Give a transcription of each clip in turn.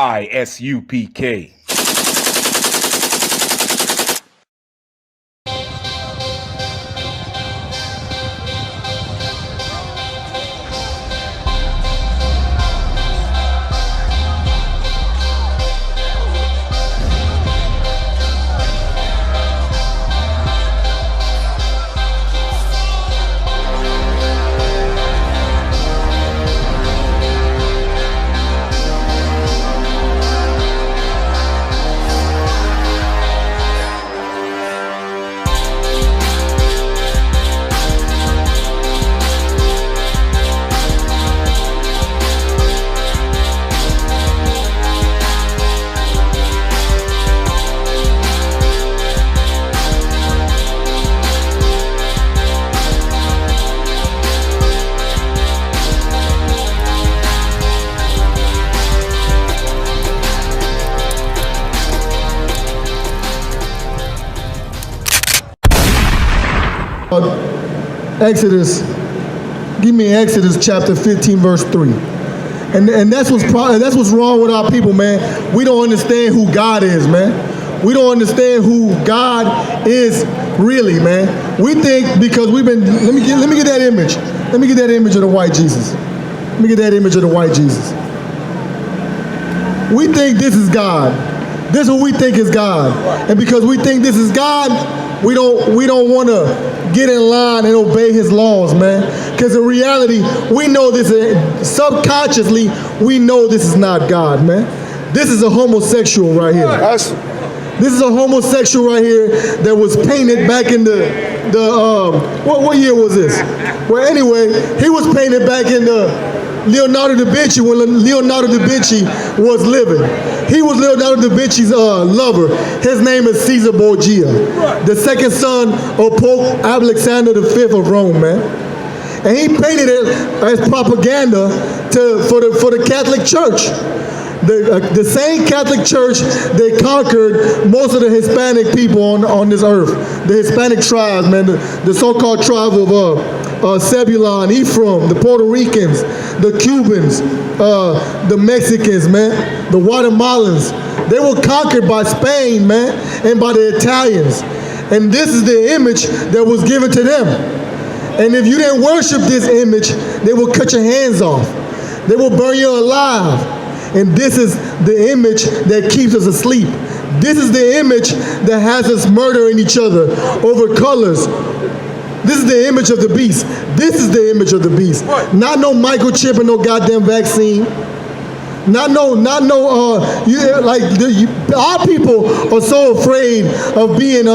ISUPK. Exodus, give me Exodus chapter 15, verse 3. And that's what's wrong with our people, man. We don't understand who God is, man. We don't understand who God is really, man. We think because we've been, let me get that image. Let me get that image of the white Jesus. Let me get that image of the white Jesus. We think this is God. This is what we think is God. And because we think this is God, we don't want to get in line and obey his laws, man. Because in reality, we know this, subconsciously, we know this is not God, man. This is a homosexual right here. This is a homosexual right here that was painted back in what year was this? Well, anyway, he was painted back in Leonardo da Vinci when Leonardo da Vinci was living. He was Leonardo da Vinci's lover. His name is Caesar Borgia, the second son of Pope Alexander V of Rome, man. And he painted it as propaganda for the Catholic Church. The same Catholic Church that conquered most of the Hispanic people on this earth. The Hispanic tribes, man, the so-called tribe of Zebulon, Ephraim, the Puerto Ricans, the Cubans, the Mexicans, man, the Guatemalans. They were conquered by Spain, man, and by the Italians. And this is the image that was given to them. And if you didn't worship this image, they will cut your hands off. They will burn you alive. And this is the image that keeps us asleep. This is the image that has us murdering each other over colors. This is the image of the beast. This is the image of the beast. Not no microchip and no goddamn vaccine. Our people are so afraid of being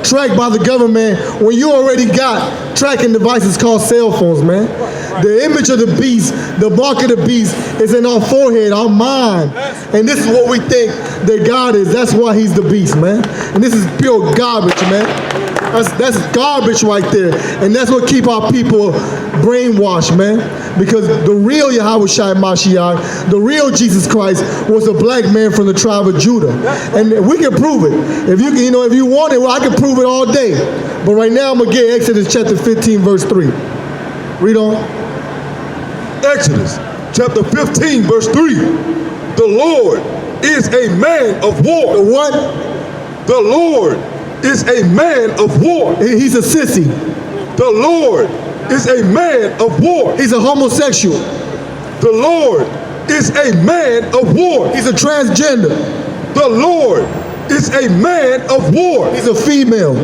tracked by the government when you already got tracking devices called cell phones, man. The image of the beast, the mark of the beast is in our forehead, our mind. And this is what we think that God is. That's why he's the beast, man. And this is pure garbage, man. That's garbage right there. And that's what keep our people brainwashed, man. Because the real Yahweh Shai Mashiach, the real Jesus Christ, was a black man from the tribe of Judah. And we can prove it. If you want it, well, I can prove it all day. But right now I'm gonna get Exodus chapter 15, verse 3. Read on. Exodus chapter 15, verse 3. The Lord is a man of war. The what? The Lord is a man of war. He's a sissy. The Lord is a man of war. He's a homosexual. The Lord is a man of war. He's a transgender. The Lord is a man of war. He's a female.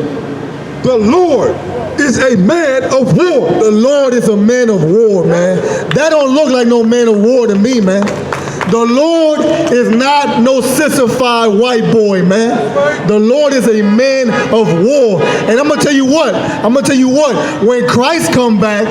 The Lord is a man of war. The Lord is a man of war, man. That don't look like no man of war to me, man. The Lord is not no sissified white boy, man. The Lord is a man of war. And I'm going to tell you what. When Christ come back,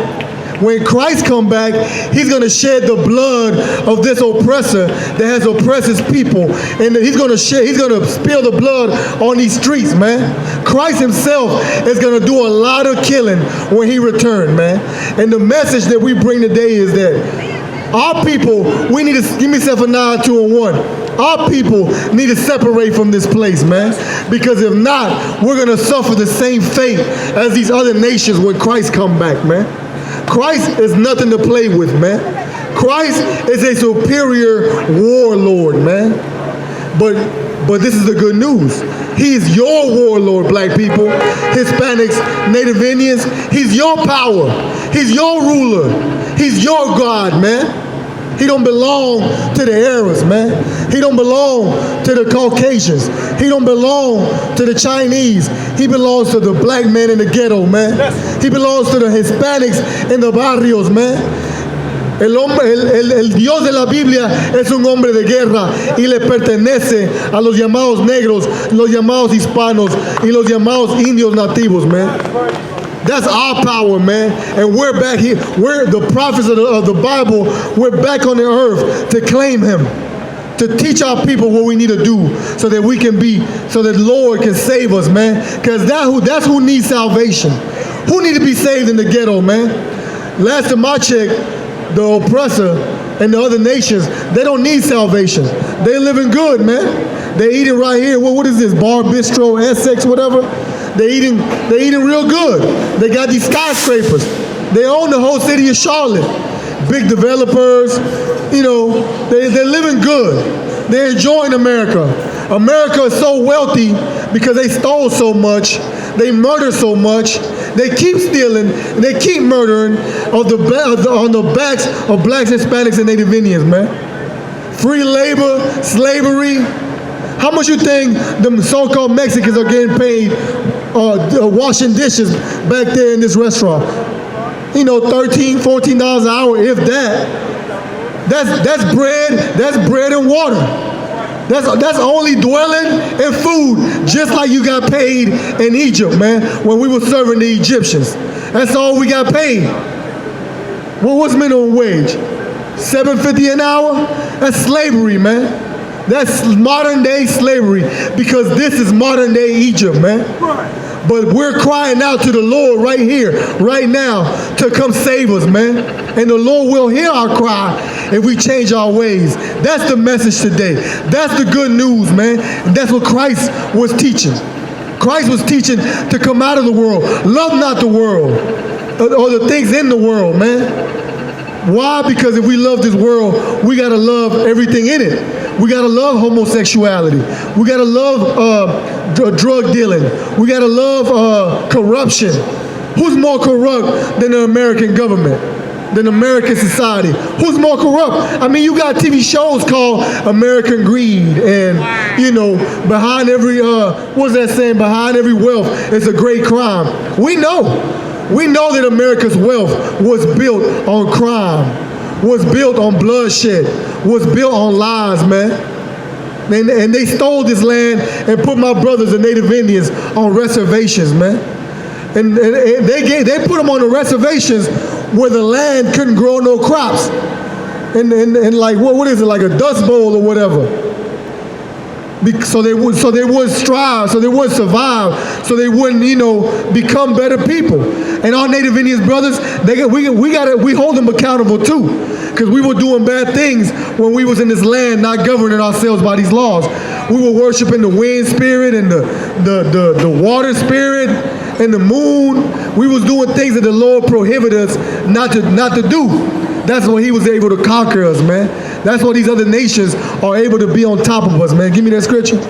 he's going to shed the blood of this oppressor that has oppressed his people. And he's going to spill the blood on these streets, man. Christ himself is going to do a lot of killing when he returns, man. And the message that we bring today is that our people, we need to, give me Zephaniah 2 and 1. Our people need to separate from this place, man. Because if not, we're going to suffer the same fate as these other nations when Christ come back, man. Christ is nothing to play with, man. Christ is a superior warlord, man. But this is the good news. He is your warlord, black people, Hispanics, Native Indians. He's your power. He's your ruler. He's your God, man. He don't belong to the Arabs, man. He don't belong to the Caucasians. He don't belong to the Chinese. He belongs to the black man in the ghetto, man. He belongs to the Hispanics in the barrios, man. El Dios de la Biblia es un hombre de guerra y le pertenece a los llamados negros, los llamados hispanos y los llamados indios nativos, man. That's our power, man. And we're back here. We're the prophets of the Bible. We're back on the earth to claim him, to teach our people what we need to do so that we can be, so that Lord can save us, man. Because that's who needs salvation. Who need to be saved in the ghetto, man? Last time I checked, the oppressor and the other nations, they don't need salvation. They living good, man. They eating right here. What is this? Bar, bistro, Essex, whatever. They eating real good. They got these skyscrapers. They own the whole city of Charlotte. Big developers, you know, they're living good. They're enjoying America. America is so wealthy because they stole so much. They murder so much. They keep stealing. And they keep murdering on the backs of blacks, Hispanics, and Native Indians, man. Free labor, slavery. How much you think the so-called Mexicans are getting paid washing dishes back there in this restaurant? You know, $13, $14 an hour, if that. That's bread and water. That's only dwelling and food, just like you got paid in Egypt, man, when we were serving the Egyptians. That's all we got paid. Well, what's minimum wage? $7.50 an hour? That's slavery, man. That's modern day slavery, because this is modern day Egypt, man. But we're crying out to the Lord right here, right now, to come save us, man. And the Lord will hear our cry if we change our ways. That's the message today. That's the good news, man. And that's what Christ was teaching. Christ was teaching to come out of the world. Love not the world, or the things in the world, man. Why? Because if we love this world, we gotta love everything in it. We gotta love homosexuality. We gotta love drug dealing. We gotta love corruption. Who's more corrupt than the American government? Than American society? Who's more corrupt? I mean, you got TV shows called American Greed, and you know, behind every what's that saying? Behind every wealth is a great crime. We know that America's wealth was built on crime, was built on bloodshed, was built on lies, man. And they stole this land and put my brothers, the Native Indians, on reservations, man. And they put them on the reservations where the land couldn't grow no crops. And like, what is it, like a dust bowl or whatever. So they would strive, so they would survive, so they wouldn't, you know, become better people. And our Native Indians brothers, we hold them accountable too, because we were doing bad things when we was in this land, not governing ourselves by these laws. We were worshiping the wind spirit and the water spirit and the moon. We was doing things that the Lord prohibited us not to do. That's when he was able to conquer us, man. That's why these other nations are able to be on top of us, man. Give me that scripture.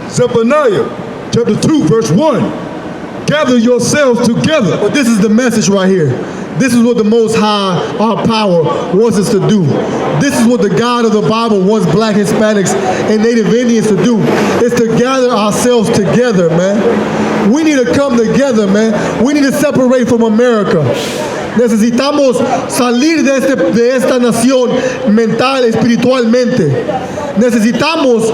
Zephaniah chapter 2, verse 1. Gather yourselves together. But this is the message right here. This is what the Most High, our power, wants us to do. This is what the God of the Bible wants black, Hispanics, and Native Indians to do. It's to gather ourselves together, man. We need to come together, man. We need to separate from America. Necesitamos salir de esta nación mental, espiritualmente. Necesitamos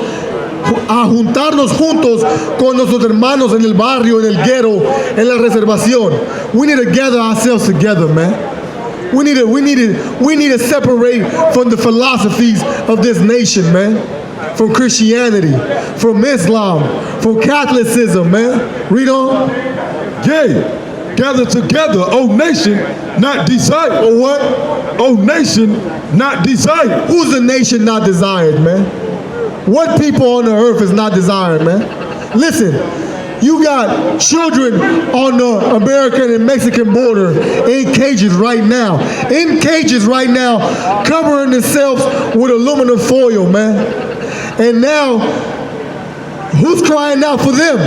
juntarnos juntos con nuestros hermanos en el barrio, en el ghetto, en la reservación. We need to gather ourselves together, man. We need to separate from the philosophies of this nation, man. From Christianity, from Islam, from Catholicism, man. Read on. Yea. Gather together, O nation, not desired. O what? O nation, not desired. Who's the nation not desired, man? What people on the earth is not desired, man? Listen, you got children on the American and Mexican border in cages right now. In cages right now, covering themselves with aluminum foil, man. And now, who's crying out for them?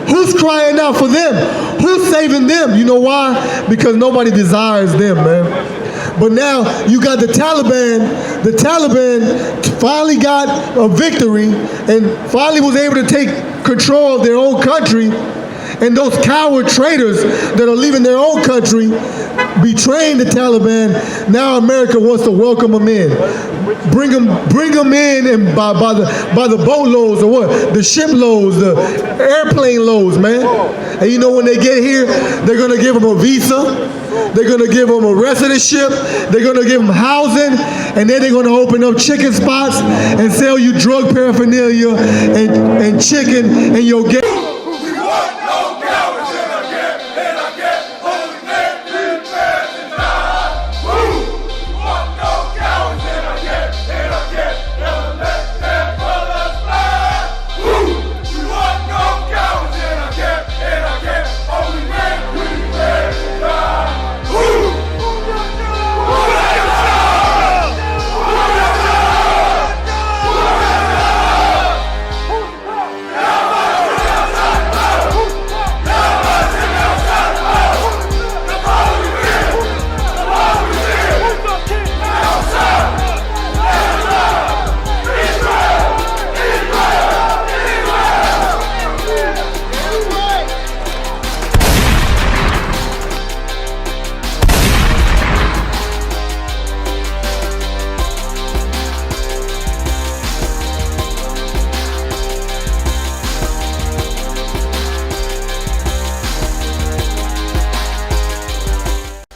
Who's crying out for them? Who's saving them? You know why? Because nobody desires them, man. But now you got the Taliban. The Taliban finally got a victory and finally was able to take control of their own country. And those coward traitors that are leaving their own country, betraying the Taliban, now America wants to welcome them in. Bring them in and by the boatloads or what? The shiploads, the airplane loads, man. And you know when they get here, they're going to give them a visa. They're going to give them a residentship. They're going to give them housing. And then they're going to open up chicken spots and sell you drug paraphernalia and chicken and your